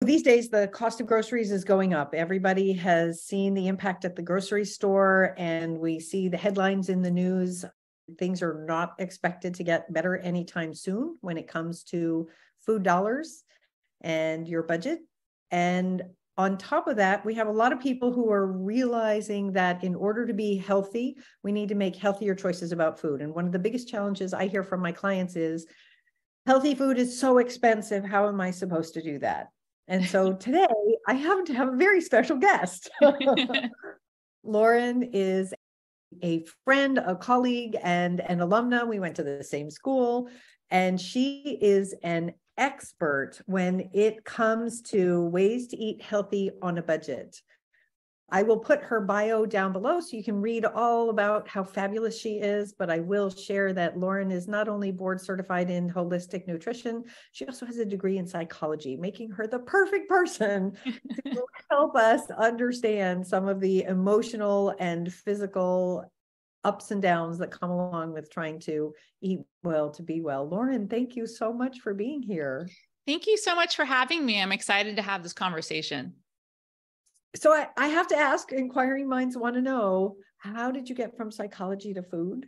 these days, the cost of groceries is going up. Everybody has seen the impact at the grocery store, and we see the headlines in the news. Things are not expected to get better anytime soon when it comes to food dollars and your budget. And on top of that, we have a lot of people who are realizing that in order to be healthy, we need to make healthier choices about food. And one of the biggest challenges I hear from my clients is, healthy food is so expensive. How am I supposed to do that? And so today I happen to have a very special guest. Lauren is a friend, a colleague, and an alumna. We went to the same school, and she is an expert when it comes to ways to eat healthy on a budget. I will put her bio down below so you can read all about how fabulous she is, but I will share that Lauren is not only board certified in holistic nutrition, she also has a degree in psychology, making her the perfect person to help us understand some of the emotional and physical ups and downs that come along with trying to eat well to be well. Lauren, thank you so much for being here. Thank you so much for having me. I'm excited to have this conversation. So I have to ask, inquiring minds want to know, how did you get from psychology to food?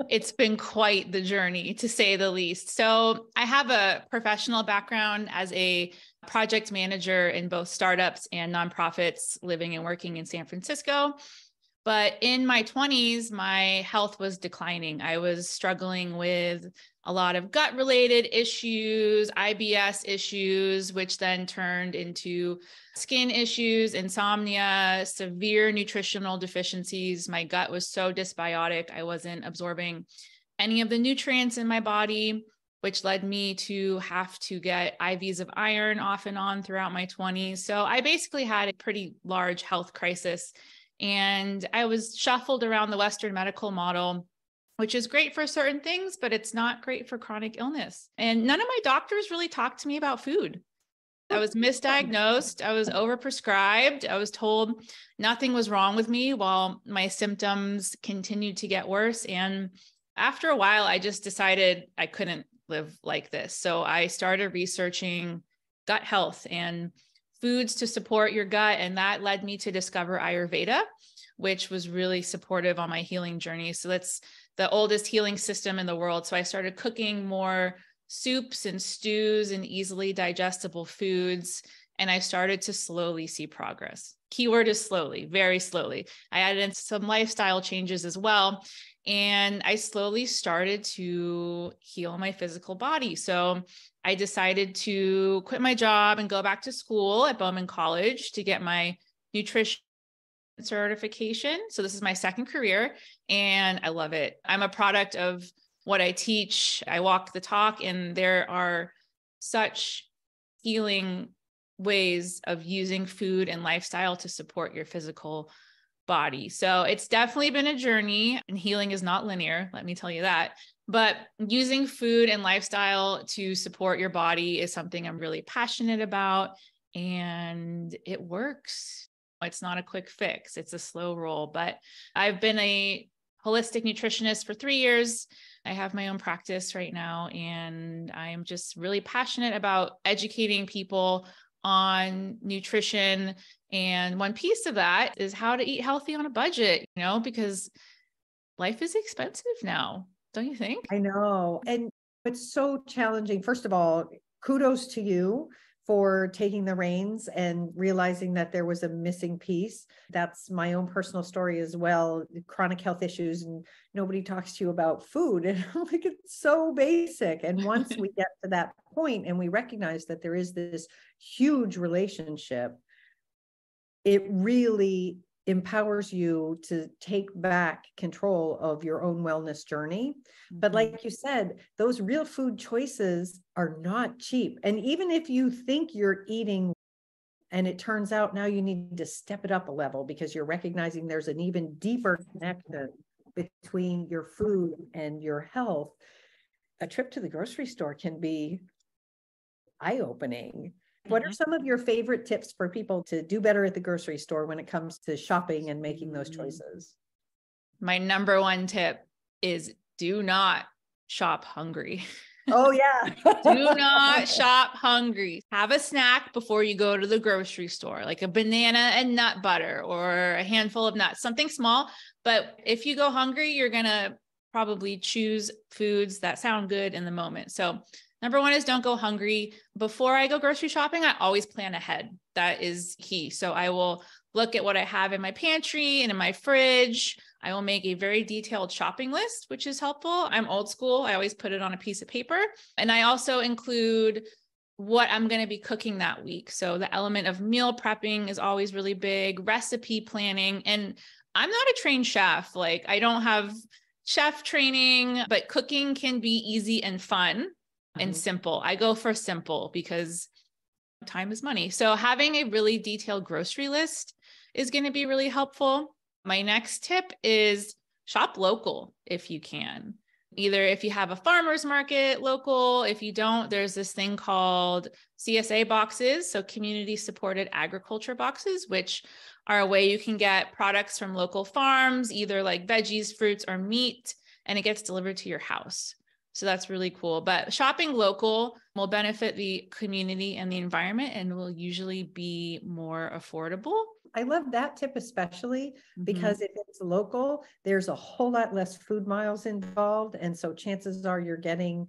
It's been quite the journey, to say the least. So I have a professional background as a project manager in both startups and nonprofits, living and working in San Francisco. But in my 20s, my health was declining. I was struggling with a lot of gut-related issues, IBS issues, which then turned into skin issues, insomnia, severe nutritional deficiencies. My gut was so dysbiotic. I wasn't absorbing any of the nutrients in my body, which led me to have to get IVs of iron off and on throughout my 20s. So I basically had a pretty large health crisis. And I was shuffled around the Western medical model, which is great for certain things, but it's not great for chronic illness. And none of my doctors really talked to me about food. I was misdiagnosed. I was overprescribed. I was told nothing was wrong with me while my symptoms continued to get worse. And after a while, I just decided I couldn't live like this. So I started researching gut health and foods to support your gut. And that led me to discover Ayurveda, which was really supportive on my healing journey. So that's the oldest healing system in the world. So I started cooking more soups and stews and easily digestible foods. And I started to slowly see progress. Keyword is slowly, very slowly. I added in some lifestyle changes as well. And I slowly started to heal my physical body. So I decided to quit my job and go back to school at Bowman College to get my nutrition certification. So this is my second career and I love it. I'm a product of what I teach. I walk the talk, and there are such healing ways of using food and lifestyle to support your physical body. So it's definitely been a journey, and healing is not linear, let me tell you that. But using food and lifestyle to support your body is something I'm really passionate about, and it works. It's not a quick fix. It's a slow roll, but I've been a holistic nutritionist for 3 years. I have my own practice right now, and I'm just really passionate about educating people on nutrition. And one piece of that is how to eat healthy on a budget, because life is expensive now, don't you think? I know. And it's so challenging. First of all, kudos to you for taking the reins and realizing that there was a missing piece. That's my own personal story as well. Chronic health issues, and nobody talks to you about food. And I'm like, it's so basic. And once we get to that point and we recognize that there is this huge relationship, it really empowers you to take back control of your own wellness journey. But like you said, those real food choices are not cheap. And even if you think you're eating, and it turns out now you need to step it up a level because you're recognizing there's an even deeper connection between your food and your health, a trip to the grocery store can be eye-opening. What are some of your favorite tips for people to do better at the grocery store when it comes to shopping and making those choices? My number one tip is do not shop hungry. Oh yeah. Do not shop hungry. Have a snack before you go to the grocery store, like a banana and nut butter or a handful of nuts, something small. But if you go hungry, you're going to probably choose foods that sound good in the moment. So number one is don't go hungry. Before I go grocery shopping, I always plan ahead. That is key. So I will look at what I have in my pantry and in my fridge. I will make a very detailed shopping list, which is helpful. I'm old school. I always put it on a piece of paper. And I also include what I'm going to be cooking that week. So the element of meal prepping is always really big, recipe planning. And I'm not a trained chef. Like I don't have chef training, but cooking can be easy and fun and simple. I go for simple because time is money. So having a really detailed grocery list is going to be really helpful. My next tip is shop local if you can. Either if you have a farmer's market local, if you don't, there's this thing called CSA boxes, so community supported agriculture boxes, which are a way you can get products from local farms, either like veggies, fruits, or meat, and it gets delivered to your house. So that's really cool. But shopping local will benefit the community and the environment and will usually be more affordable. I love that tip, especially because if it's local, there's a whole lot less food miles involved. And so chances are you're getting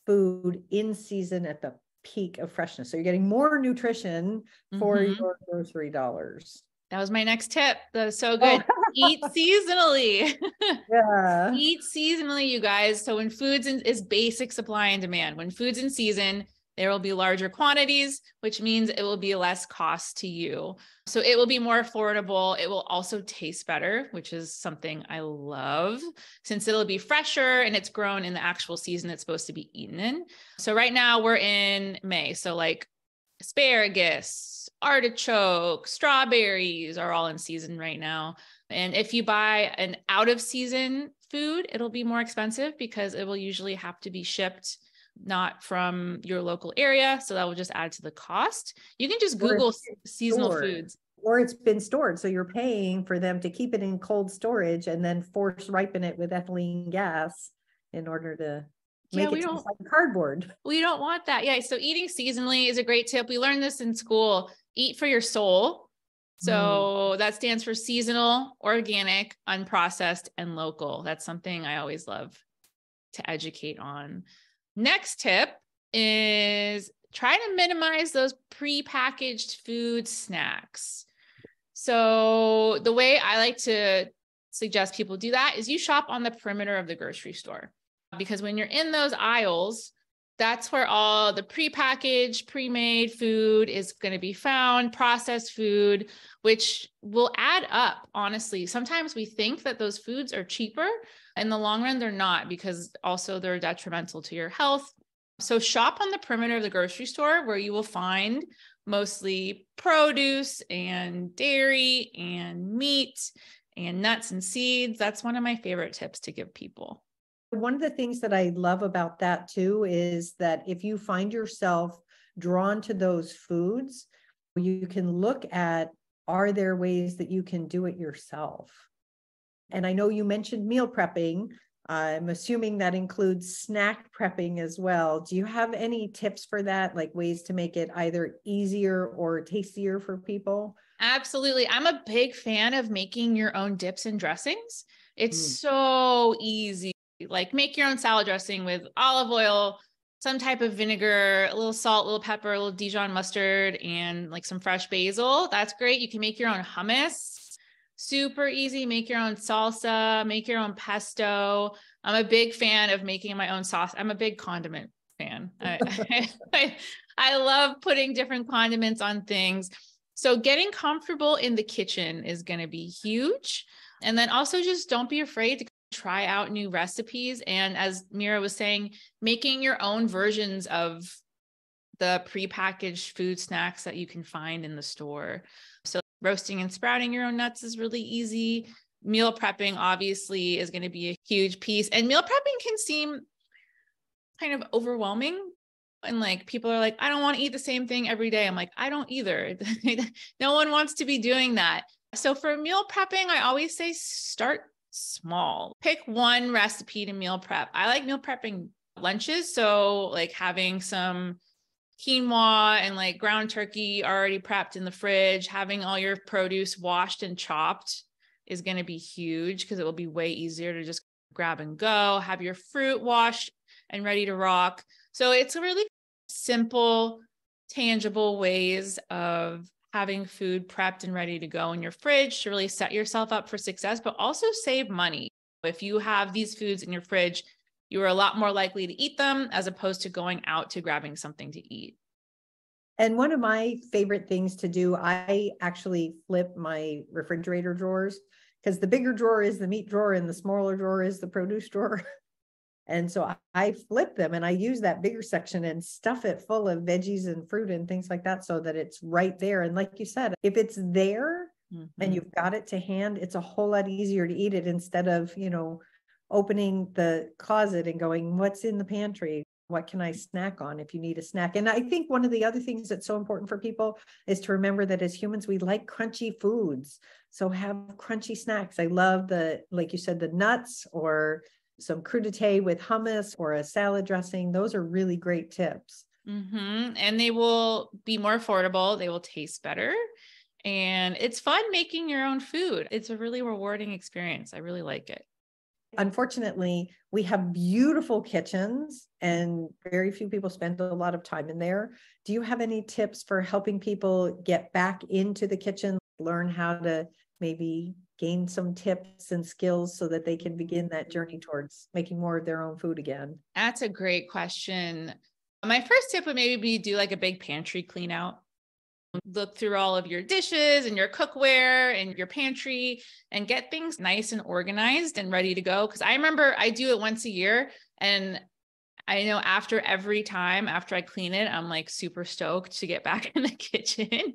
food in season at the peak of freshness. So you're getting more nutrition for your grocery dollars. That was my next tip. That was so good. Eat seasonally. Yeah. Eat seasonally, you guys. So when foods is basic supply and demand, when food's in season, there will be larger quantities, which means it will be less cost to you. So it will be more affordable. It will also taste better, which is something I love since it'll be fresher and it's grown in the actual season it's supposed to be eaten in. So right now we're in May. So like asparagus, artichoke, strawberries are all in season right now. And if you buy an out of season food, it'll be more expensive because it will usually have to be shipped not from your local area. So that will just add to the cost. You can just Google seasonal foods. Or it's been stored. So you're paying for them to keep it in cold storage and then force ripen it with ethylene gas in order to make it taste like cardboard. We don't want that. Yeah. So eating seasonally is a great tip. We learned this in school. Eat for your soul. So that stands for seasonal, organic, unprocessed, and local. That's something I always love to educate on. Next tip is try to minimize those prepackaged food snacks. So the way I like to suggest people do that is you shop on the perimeter of the grocery store, because when you're in those aisles, that's where all the prepackaged, pre-made food is going to be found, processed food, which will add up. Honestly, sometimes we think that those foods are cheaper. In the long run, they're not, because also they're detrimental to your health. So shop on the perimeter of the grocery store where you will find mostly produce and dairy and meat and nuts and seeds. That's one of my favorite tips to give people. One of the things that I love about that too is that if you find yourself drawn to those foods, you can look at, are there ways that you can do it yourself? And I know you mentioned meal prepping. I'm assuming that includes snack prepping as well. Do you have any tips for that, like ways to make it either easier or tastier for people? Absolutely. I'm a big fan of making your own dips and dressings. It's so easy. Like make your own salad dressing with olive oil, some type of vinegar, a little salt, a little pepper, a little Dijon mustard, and like some fresh basil. That's great. You can make your own hummus. Super easy. Make your own salsa, make your own pesto. I'm a big fan of making my own sauce. I'm a big condiment fan. I love putting different condiments on things. So getting comfortable in the kitchen is going to be huge. And then also just don't be afraid to try out new recipes. And as Mira was saying, making your own versions of the prepackaged food snacks that you can find in the store. So roasting and sprouting your own nuts is really easy. Meal prepping obviously is going to be a huge piece. And meal prepping can seem kind of overwhelming. And like people are like, I don't want to eat the same thing every day. I'm like, I don't either. No one wants to be doing that. So for meal prepping, I always say start small. Pick one recipe to meal prep. I like meal prepping lunches. So like having some quinoa and like ground turkey already prepped in the fridge, having all your produce washed and chopped is going to be huge because it will be way easier to just grab and go, have your fruit washed and ready to rock. So it's a really simple, tangible ways of having food prepped and ready to go in your fridge to really set yourself up for success, but also save money. If you have these foods in your fridge, you are a lot more likely to eat them as opposed to going out to grabbing something to eat. And one of my favorite things to do, I actually flip my refrigerator drawers because the bigger drawer is the meat drawer and the smaller drawer is the produce drawer. And so I flip them and I use that bigger section and stuff it full of veggies and fruit and things like that so that it's right there. And like you said, if it's there and you've got it to hand, it's a whole lot easier to eat it instead of, opening the closet and going, what's in the pantry? What can I snack on if you need a snack? And I think one of the other things that's so important for people is to remember that as humans, we like crunchy foods. So have crunchy snacks. I love like you said, the nuts or some crudité with hummus or a salad dressing. Those are really great tips. And they will be more affordable. They will taste better. And it's fun making your own food. It's a really rewarding experience. I really like it. Unfortunately, we have beautiful kitchens and very few people spend a lot of time in there. Do you have any tips for helping people get back into the kitchen, learn how to maybe gain some tips and skills so that they can begin that journey towards making more of their own food again? That's a great question. My first tip would maybe be do like a big pantry clean out. Look through all of your dishes and your cookware and your pantry and get things nice and organized and ready to go. Because I remember I do it once a year and I know after every time after I clean it, I'm like super stoked to get back in the kitchen.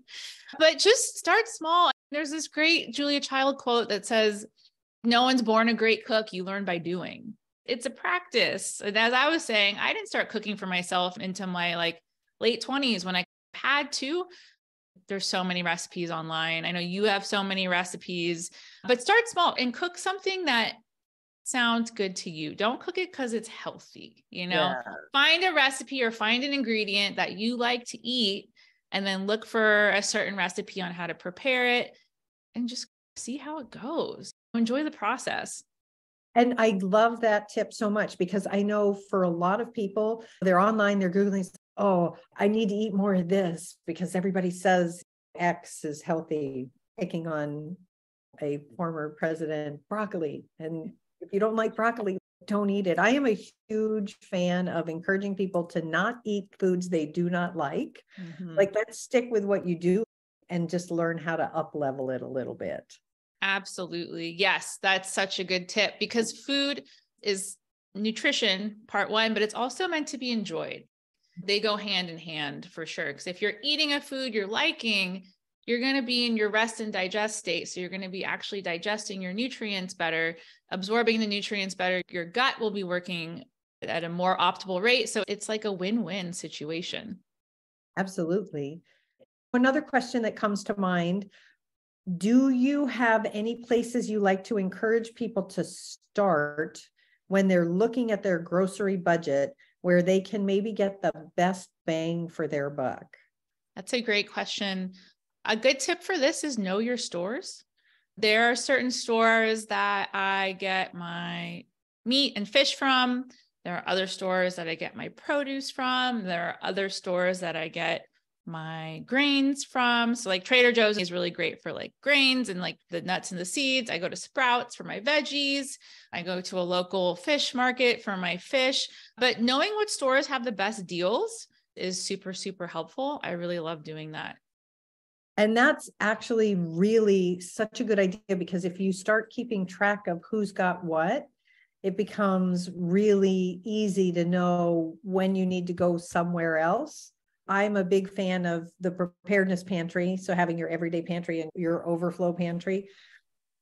But just start small. There's this great Julia Child quote that says, "No one's born a great cook. You learn by doing." It's a practice. And as I was saying, I didn't start cooking for myself into my like late 20s when I had to. There's so many recipes online. I know you have so many recipes, but start small and cook something that sounds good to you. Don't cook it because it's healthy, Find a recipe or find an ingredient that you like to eat and then look for a certain recipe on how to prepare it and just see how it goes. Enjoy the process. And I love that tip so much because I know for a lot of people, they're online, they're Googling, oh, I need to eat more of this because everybody says X is healthy, picking on a former president, broccoli. And if you don't like broccoli, don't eat it. I am a huge fan of encouraging people to not eat foods they do not like. Like, let's stick with what you do and just learn how to up level it a little bit. Absolutely. Yes, that's such a good tip because food is nutrition, part one, but it's also meant to be enjoyed. They go hand in hand for sure. Because if you're eating a food you're liking, you're going to be in your rest and digest state. So you're going to be actually digesting your nutrients better, absorbing the nutrients better. Your gut will be working at a more optimal rate. So it's like a win-win situation. Absolutely. Another question that comes to mind, do you have any places you like to encourage people to start when they're looking at their grocery budget where they can maybe get the best bang for their buck? That's a great question. A good tip for this is know your stores. There are certain stores that I get my meat and fish from. There are other stores that I get my produce from. There are other stores that I get my grains from. So like Trader Joe's is really great for like grains and like the nuts and the seeds. I go to Sprouts for my veggies. I go to a local fish market for my fish. But knowing what stores have the best deals is super, super helpful. I really love doing that. And that's actually really such a good idea because if you start keeping track of who's got what, it becomes really easy to know when you need to go somewhere else. I'm a big fan of the preparedness pantry. So having your everyday pantry and your overflow pantry.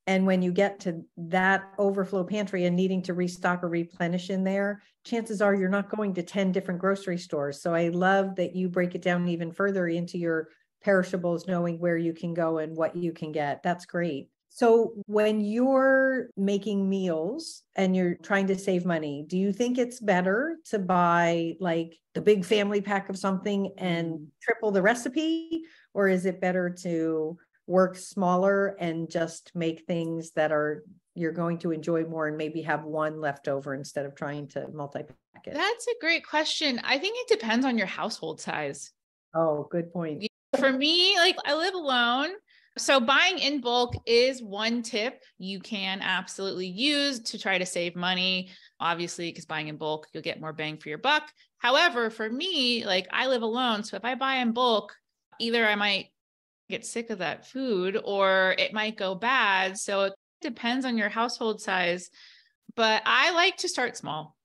And when you get to that overflow pantry and needing to restock or replenish in there, chances are you're not going to 10 different grocery stores. So I love that you break it down even further into your perishables, knowing where you can go and what you can get. That's great. So when you're making meals and you're trying to save money, do you think it's better to buy like the big family pack of something and triple the recipe? Or is it better to work smaller and just make things that you're going to enjoy more and maybe have one left over instead of trying to multi-pack it? That's a great question. I think it depends on your household size. Oh, good point. For me, like I live alone. So buying in bulk is one tip you can absolutely use to try to save money. Obviously, because buying in bulk, you'll get more bang for your buck. However, for me, like I live alone. So if I buy in bulk, either I might get sick of that food or it might go bad. So it depends on your household size. But I like to start small.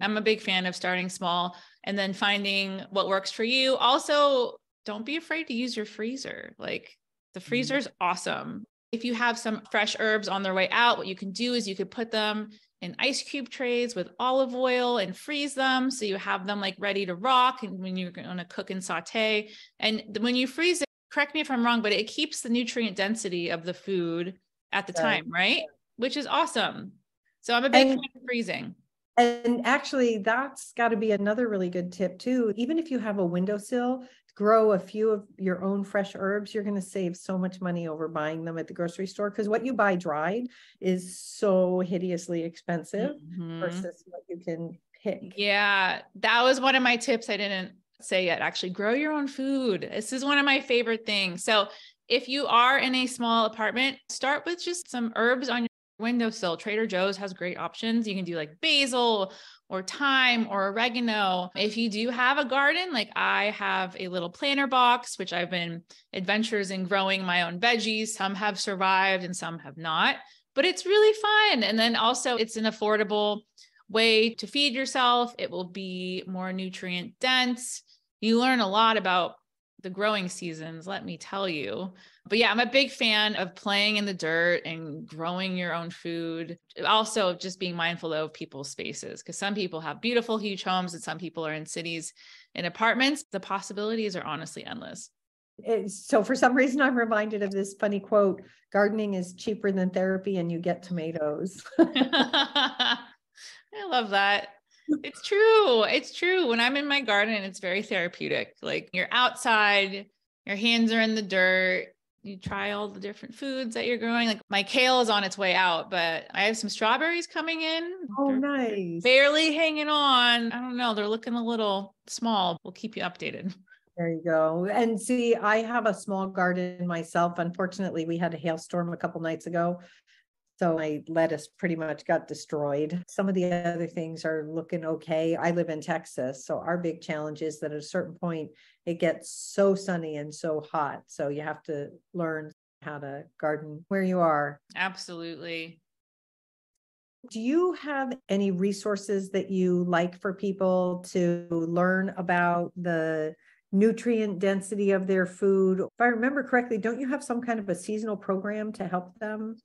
I'm a big fan of starting small and then finding what works for you. Also, don't be afraid to use your freezer. Like the freezer is awesome. If you have some fresh herbs on their way out, what you can do is you could put them in ice cube trays with olive oil and freeze them. So you have them like ready to rock. And when you're going to cook and saute, and when you freeze it, correct me if I'm wrong, but it keeps the nutrient density of the food at the time, right? Which is awesome. So I'm a big fan of freezing. And actually, that's got to be another really good tip too. Even if you have a windowsill, grow a few of your own fresh herbs, you're going to save so much money over buying them at the grocery store. Because what you buy dried is so hideously expensive versus what you can pick. Yeah, that was one of my tips I didn't say yet. Actually, grow your own food. This is one of my favorite things. So if you are in a small apartment, start with just some herbs on your windowsill. Trader Joe's has great options. You can do like basil or thyme or oregano. If you do have a garden, like I have a little planter box, which I've been adventures in growing my own veggies. Some have survived and some have not, but it's really fun. And then also it's an affordable way to feed yourself. It will be more nutrient dense. You learn a lot about the growing seasons, let me tell you. But yeah, I'm a big fan of playing in the dirt and growing your own food. Also, just being mindful of people's spaces, because some people have beautiful, huge homes and some people are in cities and apartments. The possibilities are honestly endless. So for some reason, I'm reminded of this funny quote: gardening is cheaper than therapy and you get tomatoes. I love that. It's true. It's true. When I'm in my garden, it's very therapeutic. Like you're outside, your hands are in the dirt. You try all the different foods that you're growing. Like my kale is on its way out, but I have some strawberries coming in. Oh, nice. Barely hanging on. I don't know. They're looking a little small. We'll keep you updated. There you go. And see, I have a small garden myself. Unfortunately, we had a hailstorm a couple nights ago. So my lettuce pretty much got destroyed. Some of the other things are looking okay. I live in Texas. So our big challenge is that at a certain point, it gets so sunny and so hot. So you have to learn how to garden where you are. Absolutely. Do you have any resources that you like for people to learn about the nutrient density of their food? If I remember correctly, don't you have some kind of a seasonal program to help them?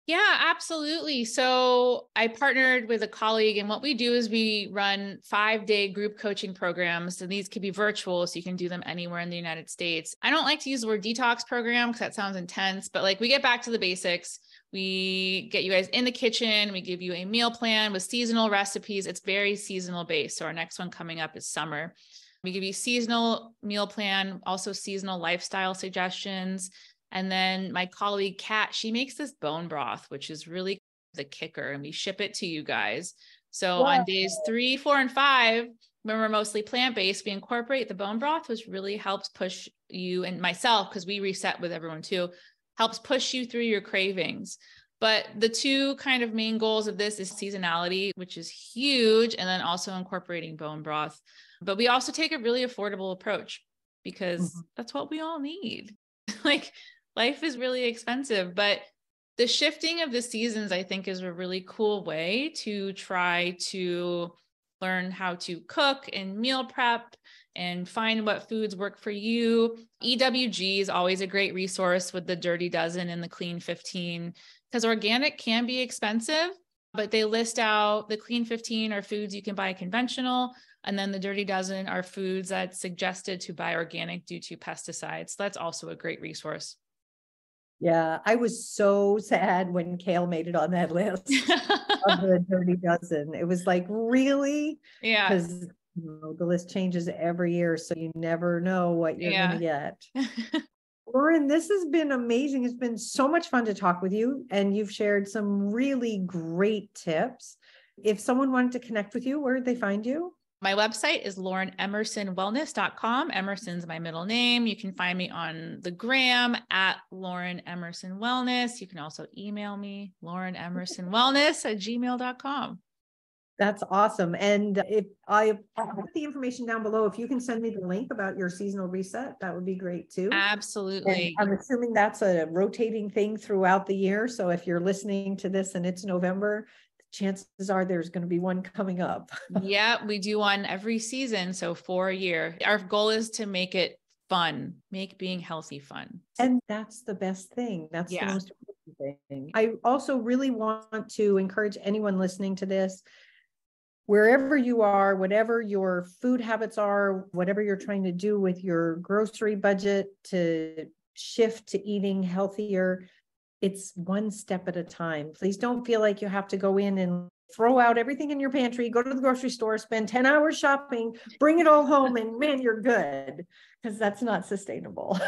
Yeah, absolutely. So I partnered with a colleague, and what we do is we run 5-day group coaching programs. And these could be virtual, so you can do them anywhere in the United States. I don't like to use the word detox program because that sounds intense, but like we get back to the basics. We get you guys in the kitchen. We give you a meal plan with seasonal recipes. It's very seasonal based. So our next one coming up is summer. We give you seasonal meal plan, also seasonal lifestyle suggestions. And then my colleague Kat, she makes this bone broth, which is really the kicker, and we ship it to you guys. So on days 3, 4, and 5, when we're mostly plant-based, we incorporate the bone broth, which really helps push you and myself, because we reset with everyone too, helps push you through your cravings. But the two kind of main goals of this is seasonality, which is huge, and then also incorporating bone broth. But we also take a really affordable approach because that's what we all need. Like life is really expensive, but the shifting of the seasons, I think, is a really cool way to try to learn how to cook and meal prep and find what foods work for you. EWG is always a great resource with the Dirty Dozen and the Clean 15, because organic can be expensive, but they list out the Clean 15 are foods you can buy conventional. And then the Dirty Dozen are foods that's suggested to buy organic due to pesticides. That's also a great resource. Yeah, I was so sad when kale made it on that list of the Dirty Dozen. It was like, really? Yeah. Because the list changes every year, so you never know what you're going to get. Lauren, this has been amazing. It's been so much fun to talk with you, and you've shared some really great tips. If someone wanted to connect with you, where would they find you? My website is laurenemersonwellness.com. Emerson's my middle name. You can find me on the gram at laurenemersonwellness. You can also email me, laurenemersonwellness@gmail.com. That's awesome. And if I put the information down below, if you can send me the link about your seasonal reset, that would be great too. Absolutely. And I'm assuming that's a rotating thing throughout the year. So if you're listening to this and it's November, chances are there's going to be one coming up. Yeah, we do one every season. So for a year, our goal is to make it fun, make being healthy fun. And that's the best thing. That's the most important thing. I also really want to encourage anyone listening to this, wherever you are, whatever your food habits are, whatever you're trying to do with your grocery budget to shift to eating healthier, it's one step at a time. Please don't feel like you have to go in and throw out everything in your pantry, go to the grocery store, spend 10 hours shopping, bring it all home, and man, you're good, because that's not sustainable.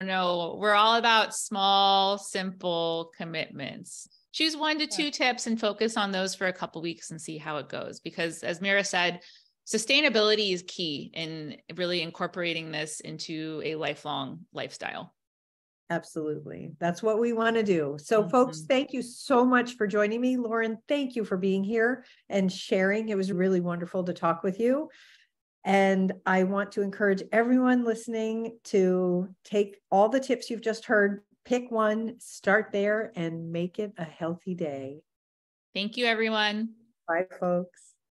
No, we're all about small, simple commitments. Choose 1 to 2 tips and focus on those for a couple of weeks and see how it goes. Because as Mira said, sustainability is key in really incorporating this into a lifelong lifestyle. Absolutely. That's what we want to do. So folks, thank you so much for joining me. Lauren, thank you for being here and sharing. It was really wonderful to talk with you. And I want to encourage everyone listening to take all the tips you've just heard, pick one, start there, and make it a healthy day. Thank you, everyone. Bye, folks.